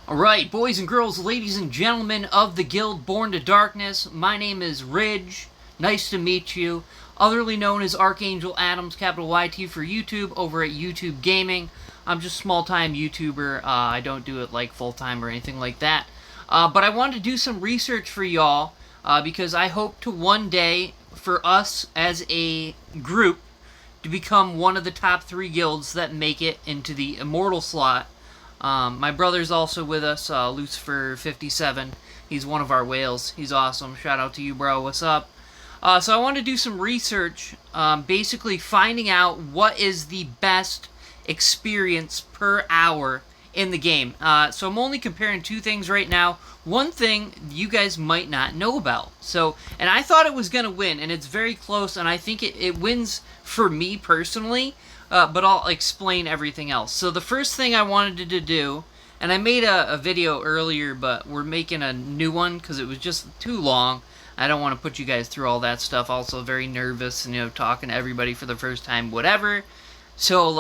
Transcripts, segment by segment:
Alright, boys and girls, ladies and gentlemen of the Guild Born to Darkness, my name is Ridge. Nice to meet you. Otherly known as Archangel Adams, capital YT for YouTube, over at YouTube Gaming. I'm just a small-time YouTuber. I don't do it like full-time or anything like that. But I wanted to do some research for y'all, because I hope to one day, for us as a group, to become one of the top 3 guilds that make it into the Immortal slot. My brother's also with us, Lucifer57. He's one of our whales. He's awesome. Shout out to you, bro. What's up? So I want to do some research, basically finding out what is the best experience per hour in the game. So I'm only comparing 2 things right now. One thing you guys might not know about. And I thought it was going to win, and it's very close, and I think it wins for me personally. But I'll explain everything else. So the first thing I wanted to do, and I made a video earlier, but we're making a new one because it was just too long. I don't want to put you guys through all that stuff. Also very nervous, and, talking to everybody for the first time, whatever. So,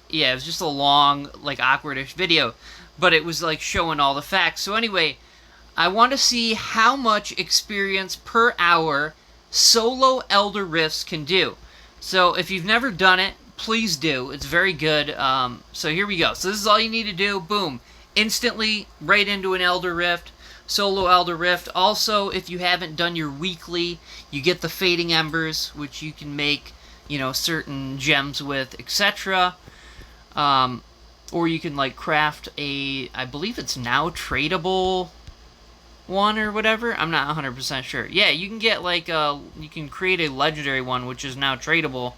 yeah, it was just a long, awkwardish video. But it was, showing all the facts. So anyway, I want to see how much experience per hour solo Elder Rifts can do. So if you've never done it, please do. It's very good. So here we go. So this is all you need to do. Boom. Instantly, right into an Elder Rift. Solo Elder Rift. Also, if you haven't done your weekly, you get the Fading Embers, which you can make, certain gems with, etc. Or you can, craft I believe it's now tradable one or whatever. I'm not 100% sure. Yeah, you can get, you can create a legendary one, which is now tradable.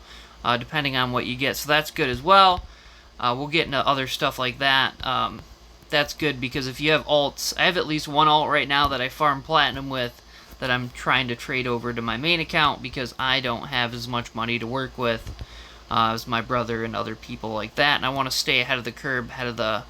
Depending on what you get. So that's good as well. We'll get into other stuff like that. That's good because if you have alts, I have at least one alt right now that I farm platinum with that I'm trying to trade over to my main account because I don't have as much money to work with as my brother and other people like that. And I want to stay ahead of the curve, ahead of the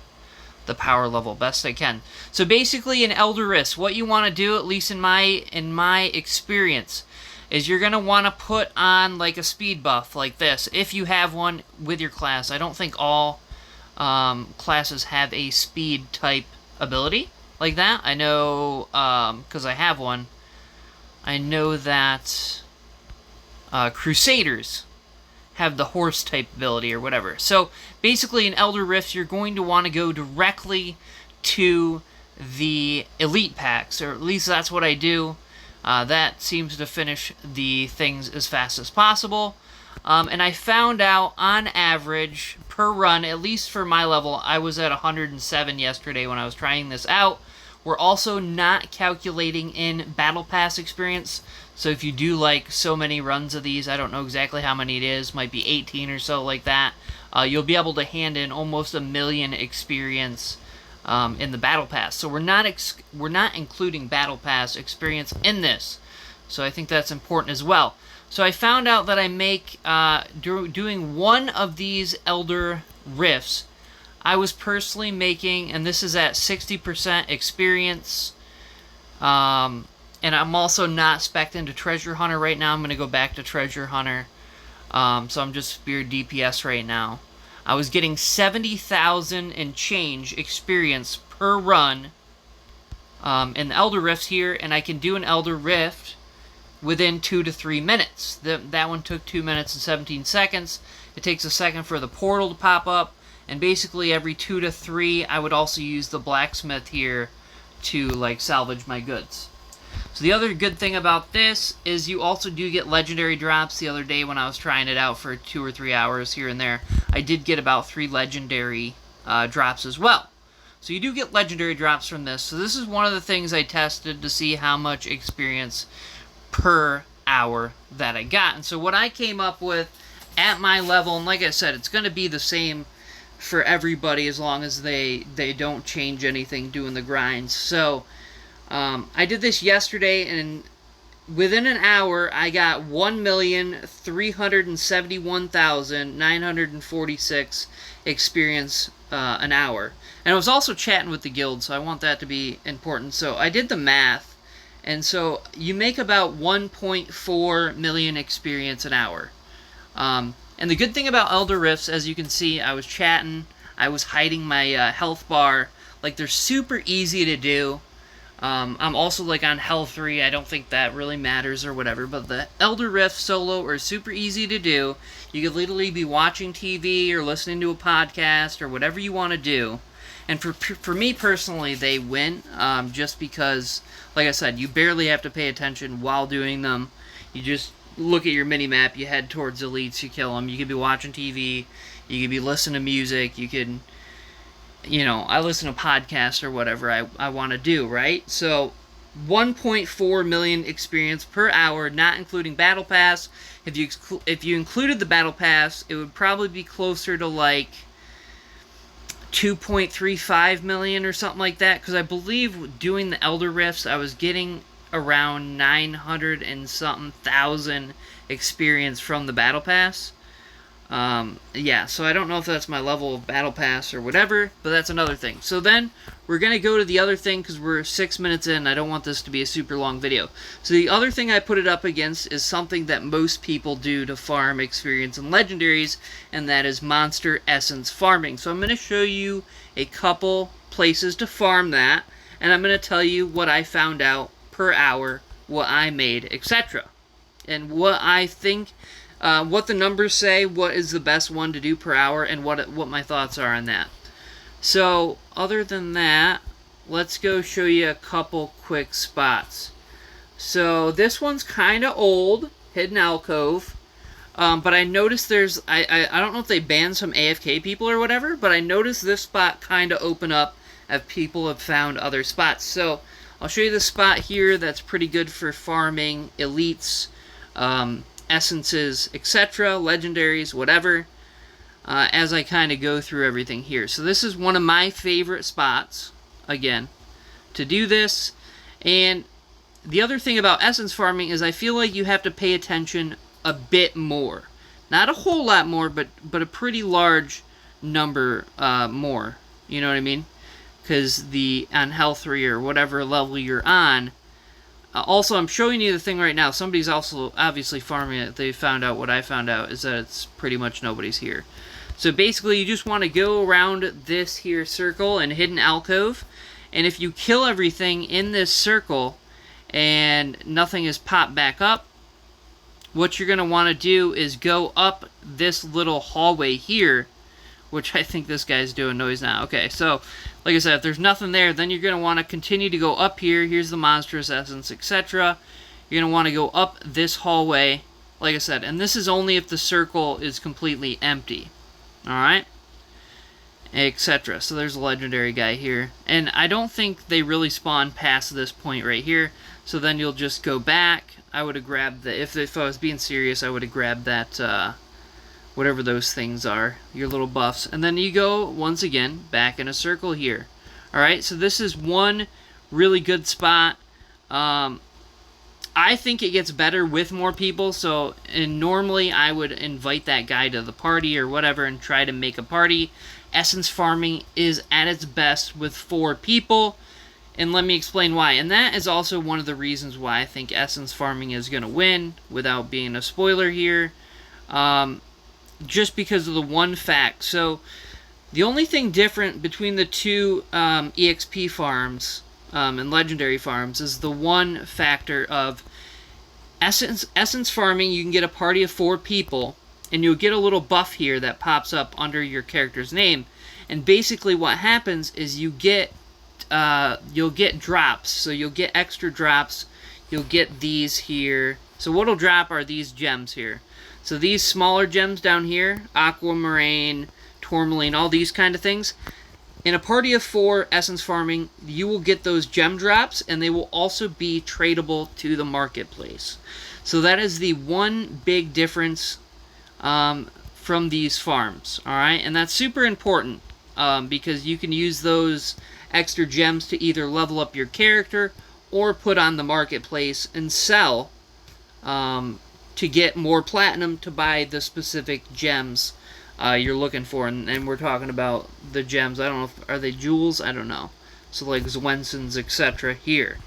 power level best I can. So basically in Elder Rifts, what you want to do, at least in my experience, is you're going to want to put on, a speed buff like this, if you have one with your class. I don't think all classes have a speed type ability like that. I know, because I have one, I know that Crusaders have the horse type ability or whatever. So, basically in Elder Rifts, you're going to want to go directly to the elite packs, or at least that's what I do. That seems to finish the things as fast as possible. And I found out, on average, per run, at least for my level, I was at 107 yesterday when I was trying this out. We're also not calculating in Battle Pass experience. So if you do, so many runs of these, I don't know exactly how many it is, might be 18 or so like that, you'll be able to hand in almost 1 million experience in the Battle Pass. So we're not including Battle Pass experience in this. So I think that's important as well. So I found out that I make, doing one of these Elder Rifts, I was personally making, and this is at 60% experience, and I'm also not spec'd into Treasure Hunter right now. I'm going to go back to Treasure Hunter. So I'm just Spear DPS right now. I was getting 70,000 and change experience per run in the Elder Rifts here, and I can do an Elder Rift within 2 to 3 minutes. That one took 2 minutes and 17 seconds. It takes a second for the portal to pop up, and basically every 2 to 3, I would also use the blacksmith here to salvage my goods. So the other good thing about this is you also do get legendary drops. The other day when I was trying it out for 2 or 3 hours here and there, I did get about 3 legendary drops as well. So you do get legendary drops from this. So this is one of the things I tested to see how much experience per hour that I got. And so what I came up with at my level, and like I said, it's going to be the same for everybody as long as they don't change anything doing the grinds. So I did this yesterday, and within an hour, I got 1,371,946 experience an hour. And I was also chatting with the guild, so I want that to be important. So I did the math, and so you make about 1.4 million experience an hour. And the good thing about Elder Rifts, as you can see, I was chatting, I was hiding my health bar. Like, they're super easy to do. I'm also like on Hell 3. I don't think that really matters or whatever, but the Elder Rift solo are super easy to do. You could literally be watching TV or listening to a podcast or whatever you want to do. And for me personally, they win just because, like I said, you barely have to pay attention while doing them. You just look at your mini-map, you head towards elites, you kill them. You could be watching TV, you could be listening to music, you could... You know, I listen to podcasts or whatever I want to do, right? So, 1.4 million experience per hour, not including Battle Pass. If you included the Battle Pass, it would probably be closer to like 2.35 million or something like that. Because I believe doing the Elder Rifts, I was getting around 900 and something thousand experience from the Battle Pass. Yeah, so I don't know if that's my level of Battle Pass or whatever, but that's another thing. So then, we're going to go to the other thing, because we're 6 minutes in, I don't want this to be a super long video. So the other thing I put it up against is something that most people do to farm experience and legendaries, and that is monster essence farming. So I'm going to show you a couple places to farm that, and I'm going to tell you what I found out per hour, what I made, etc. And what I think... what the numbers say, what is the best one to do per hour, and what my thoughts are on that. So, other than that, let's go show you a couple quick spots. So, this one's kind of old, Hidden Alcove, but I noticed there's, I don't know if they banned some AFK people or whatever, but I noticed this spot kind of open up as people have found other spots. So, I'll show you the spot here that's pretty good for farming elites, essences, etc., legendaries, whatever, as I kind of go through everything here. So this is one of my favorite spots, again, to do this. And the other thing about essence farming is I feel like you have to pay attention a bit more. Not a whole lot more, but a pretty large number more. You know what I mean? Because on Hell 3 or whatever level you're on, also, I'm showing you the thing right now. Somebody's also obviously farming it. They found out what I found out, is that it's pretty much nobody's here. So basically, you just want to go around this here circle and Hidden Alcove. And if you kill everything in this circle and nothing is popped back up, what you're going to want to do is go up this little hallway here, which I think this guy's doing. No, he's not. Okay, so... Like I said, if there's nothing there, then you're going to want to continue to go up here. Here's the monstrous essence, etc. You're going to want to go up this hallway, like I said. And this is only if the circle is completely empty. Alright? Etc. So there's a legendary guy here. And I don't think they really spawn past this point right here. So then you'll just go back. I would have grabbed the... If I was being serious, I would have grabbed that... whatever those things are, your little buffs. And then you go, once again, back in a circle here. Alright, so this is one really good spot. I think it gets better with more people, and normally I would invite that guy to the party or whatever and try to make a party. Essence farming is at its best with 4 people, and let me explain why. And that is also one of the reasons why I think essence farming is going to win, without being a spoiler here. Just because of the one fact. So, the only thing different between the two EXP farms and legendary farms is the one factor of essence farming. You can get a party of 4 people, and you'll get a little buff here that pops up under your character's name. And basically, what happens is you'll get drops. So you'll get extra drops. You'll get these here. So what'll drop are these gems here. So these smaller gems down here, aquamarine, tourmaline, all these kind of things. In a party of 4 essence farming, you will get those gem drops, and they will also be tradable to the marketplace. So that is the one big difference from these farms, alright? And that's super important, because you can use those extra gems to either level up your character or put on the marketplace and sell to get more platinum to buy the specific gems you're looking for. And we're talking about the gems. I don't know if, are they jewels? I don't know. So like Zwensons, etc. here.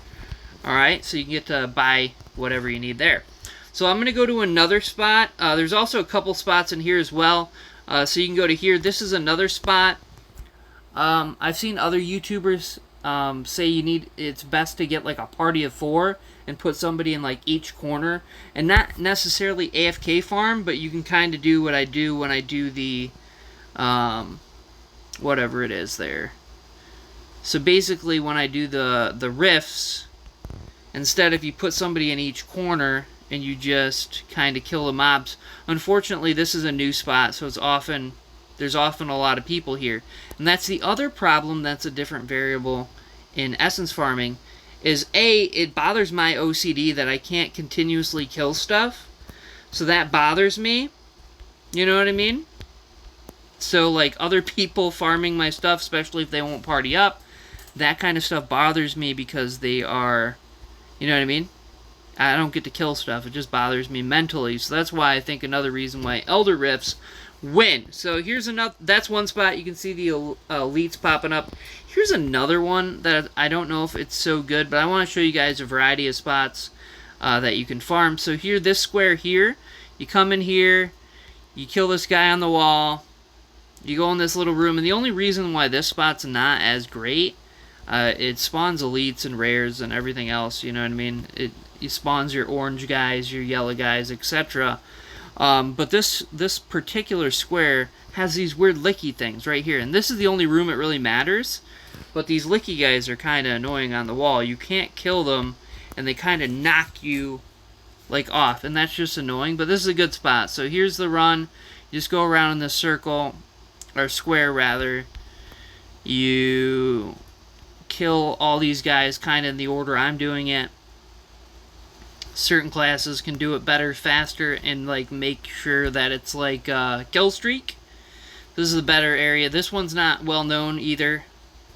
Alright, so you can get to buy whatever you need there. So I'm going to go to another spot. There's also a couple spots in here as well. So you can go to here. This is another spot. I've seen other YouTubers say it's best to get like a party of 4 and put somebody in like each corner, and not necessarily AFK farm, but you can kind of do what I do when I do the whatever it is there. So basically, when I do the rifts, instead if you put somebody in each corner and you just kind of kill the mobs. Unfortunately, this is a new spot, so there's often a lot of people here. And that's the other problem that's a different variable in essence farming, is it bothers my OCD that I can't continuously kill stuff. So that bothers me. You know what I mean? So like other people farming my stuff, especially if they won't party up, that kind of stuff bothers me because they are, you know what I mean? I don't get to kill stuff. It just bothers me mentally. So that's why I think another reason why Elder Rifts win. So here's another. That's one spot. You can see the elites popping up. Here's another one that I don't know if it's so good, but I want to show you guys a variety of spots that you can farm. So here, this square here, you come in here, you kill this guy on the wall, you go in this little room, and the only reason why this spot's not as great, it spawns elites and rares and everything else, you know what I mean? It spawns your orange guys, your yellow guys, etc. But this particular square has these weird licky things right here, and this is the only room it really matters. But these licky guys are kind of annoying on the wall. You can't kill them, and they kind of knock you like off, and that's just annoying. But this is a good spot. So here's the run. You just go around in this circle, or square rather. You kill all these guys kind of in the order I'm doing it. Certain classes can do it better, faster, and like make sure that it's like kill streak. This is a better area. This one's not well known either,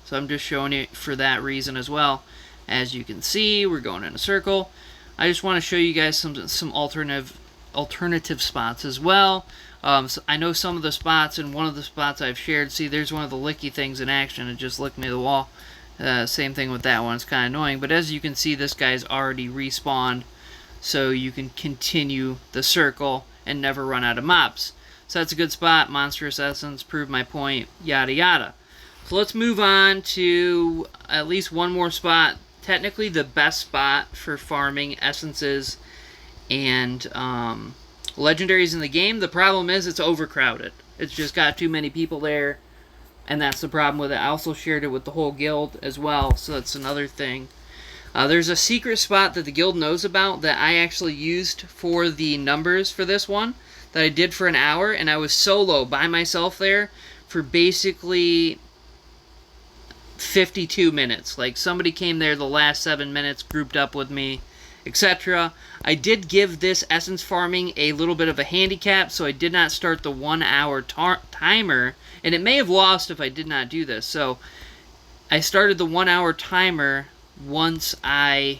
so I'm just showing it for that reason as well. As you can see, we're going in a circle. I just want to show you guys some alternative spots as well. So I know some of the spots, and one of the spots I've shared. See, there's one of the licky things in action. It just licked me to the wall. Same thing with that one. It's kind of annoying, but as you can see, this guy's already respawned. So you can continue the circle and never run out of mobs. So that's a good spot. Monstrous Essence, prove my point, yada yada. So let's move on to at least one more spot. Technically the best spot for farming essences and legendaries in the game. The problem is it's overcrowded. It's just got too many people there, and that's the problem with it. I also shared it with the whole guild as well, so that's another thing. There's a secret spot that the guild knows about that I actually used for the numbers for this one that I did for an hour, and I was solo by myself there for basically 52 minutes. Like, somebody came there the last 7 minutes, grouped up with me, etc. I did give this essence farming a little bit of a handicap, so I did not start the 1 hour timer, and it may have lost if I did not do this. So I started the 1 hour timer once I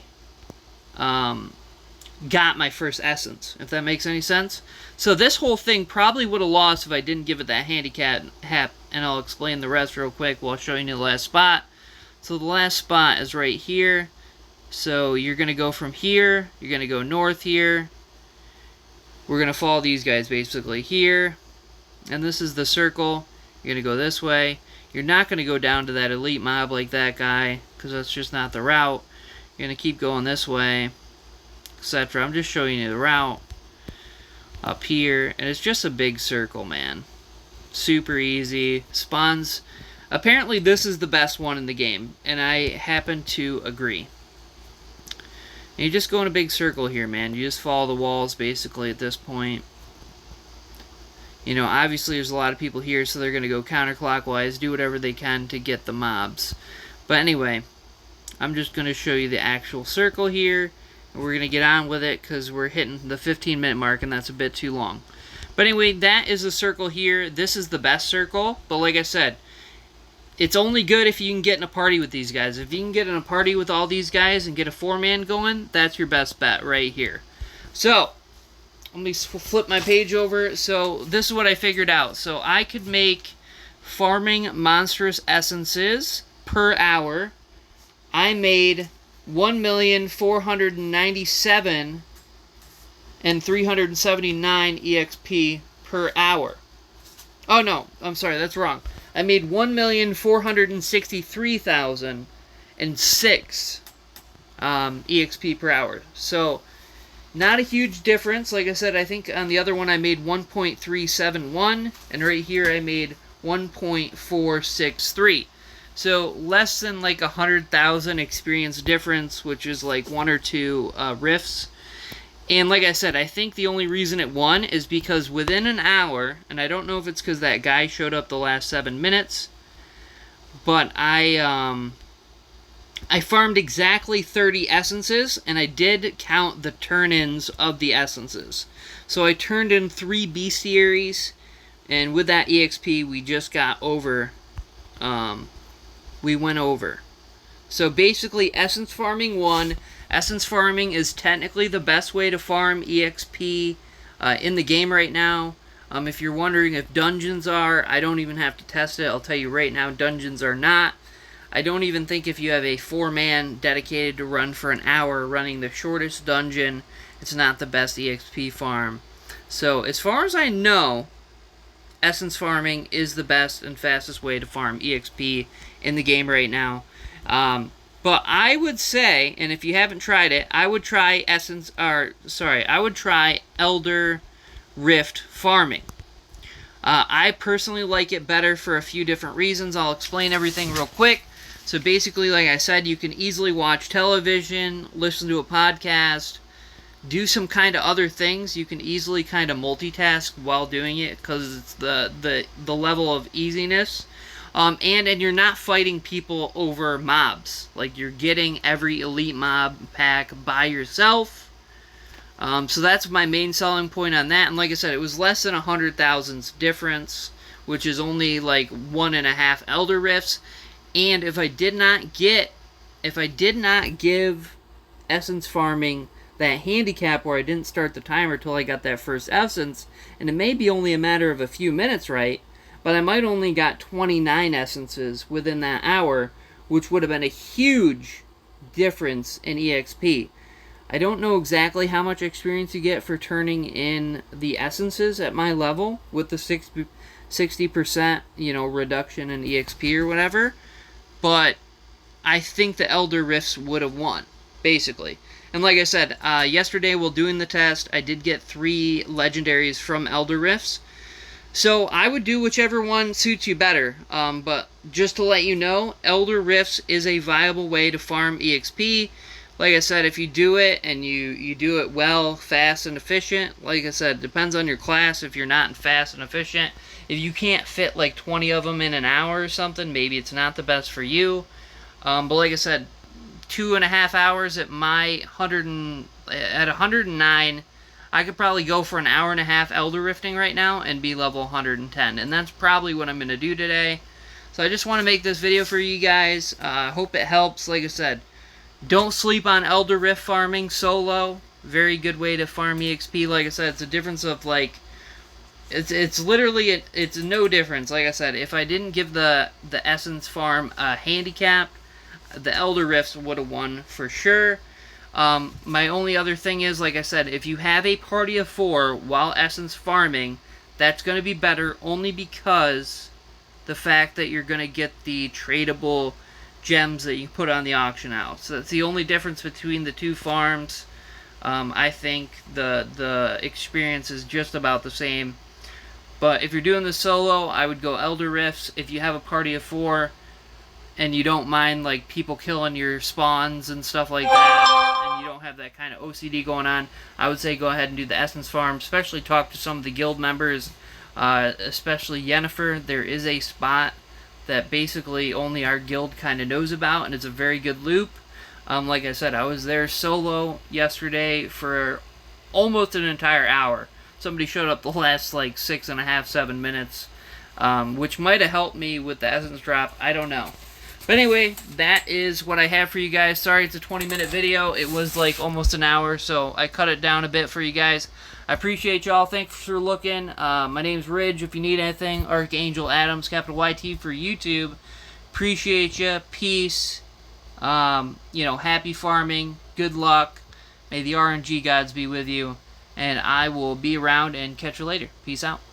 got my first essence, if that makes any sense. So this whole thing probably would have lost if I didn't give it that handicap, and I'll explain the rest real quick while showing you the last spot. So the last spot is right here. So you're going to go from here, you're going to go north here, we're going to follow these guys basically here, and this is the circle. You're going to go this way. You're not going to go down to that elite mob like that guy, because that's just not the route. You're going to keep going this way, etc. I'm just showing you the route up here, and it's just a big circle, man. Super easy. Spawns. Apparently this is the best one in the game, and I happen to agree. And you just go in a big circle here, man. You just follow the walls basically at this point. You know, obviously there's a lot of people here, so they're going to go counterclockwise, do whatever they can to get the mobs. But anyway, I'm just going to show you the actual circle here, and we're going to get on with it because we're hitting the 15-minute mark, and that's a bit too long. But anyway, that is the circle here. This is the best circle, but like I said, it's only good if you can get in a party with these guys. If you can get in a party with all these guys and get a 4-man going, that's your best bet right here. So let me flip my page over. So this is what I figured out. So I could make farming monstrous essences per hour. I made 1,497,379 EXP per hour. Oh no, I'm sorry, that's wrong. I made 1,463,006 EXP per hour. So, not a huge difference. Like I said, I think on the other one I made 1.371, and right here I made 1.463. So, less than like 100,000 experience difference, which is like 1 or 2 rifts. And like I said, I think the only reason it won is because within an hour, and I don't know if it's because that guy showed up the last 7 minutes, but I farmed exactly 30 essences, and I did count the turn-ins of the essences. So I turned in 3 bestiaries, and with that EXP, we just got over, we went over. So basically, essence farming won. Essence farming is technically the best way to farm EXP in the game right now. If you're wondering if dungeons are, I don't even have to test it. I'll tell you right now, dungeons are not. I don't even think if you have a 4-man dedicated to run for an hour running the shortest dungeon, it's not the best EXP farm. So as far as I know, essence farming is the best and fastest way to farm EXP in the game right now. But I would say, and if you haven't tried it, I would try Elder Rift farming. I personally like it better for a few different reasons. I'll explain everything real quick. So basically, like I said, you can easily watch television, listen to a podcast, do some kind of other things. You can easily kind of multitask while doing it because it's the level of easiness. And you're not fighting people over mobs. Like, you're getting every elite mob pack by yourself. So that's my main selling point on that. And like I said, it was less than 100,000 difference, which is only like 1.5 Elder Rifts. And if I did not give essence farming that handicap where I didn't start the timer till I got that first essence, and it may be only a matter of a few minutes, right? But I might only got 29 essences within that hour, which would have been a huge difference in EXP. I don't know exactly how much experience you get for turning in the essences at my level with the 60%, reduction in EXP or whatever, but I think the Elder Rifts would have won, basically. And like I said, yesterday while doing the test, I did get 3 legendaries from Elder Rifts. So I would do whichever one suits you better, but just to let you know, Elder Rifts is a viable way to farm EXP. Like I said, if you do it, and you do it well, fast, and efficient, like I said, depends on your class if you're not fast and efficient. If you can't fit like 20 of them in an hour or something, maybe it's not the best for you. But like I said, 2.5 hours at my 109, I could probably go for an hour and a half Elder Rifting right now and be level 110. And that's probably what I'm going to do today. So I just want to make this video for you guys. I hope it helps. Like I said, don't sleep on Elder Rift farming solo. Very good way to farm EXP. Like I said, it's a difference of like... It's literally... It's no difference. Like I said, if I didn't give the Essence farm a handicap, the Elder Rifts would have won for sure. My only other thing is, like I said, if you have a party of 4 while Essence farming, that's going to be better only because the fact that you're going to get the tradable gems that you put on the auction house. So that's the only difference between the 2 farms. I think the experience is just about the same. But if you're doing this solo, I would go Elder Rifts. If you have a party of 4 and you don't mind like people killing your spawns and stuff like that, and you don't have that kind of OCD going on, I would say go ahead and do the Essence farm. Especially talk to some of the guild members, especially Yennefer. There is a spot that basically only our guild kind of knows about, and it's a very good loop. Like I said, I was there solo yesterday for almost an entire hour. Somebody showed up the last like 6.5, 7 minutes, which might have helped me with the Essence drop. I don't know. But anyway, that is what I have for you guys. Sorry it's a 20-minute video. It was like almost an hour, so I cut it down a bit for you guys. I appreciate y'all. Thanks for looking. My name's Ridge. If you need anything, Archangel Adams, capital YT for YouTube. Appreciate you. Peace. Happy farming. Good luck. May the RNG gods be with you. And I will be around and catch you later. Peace out.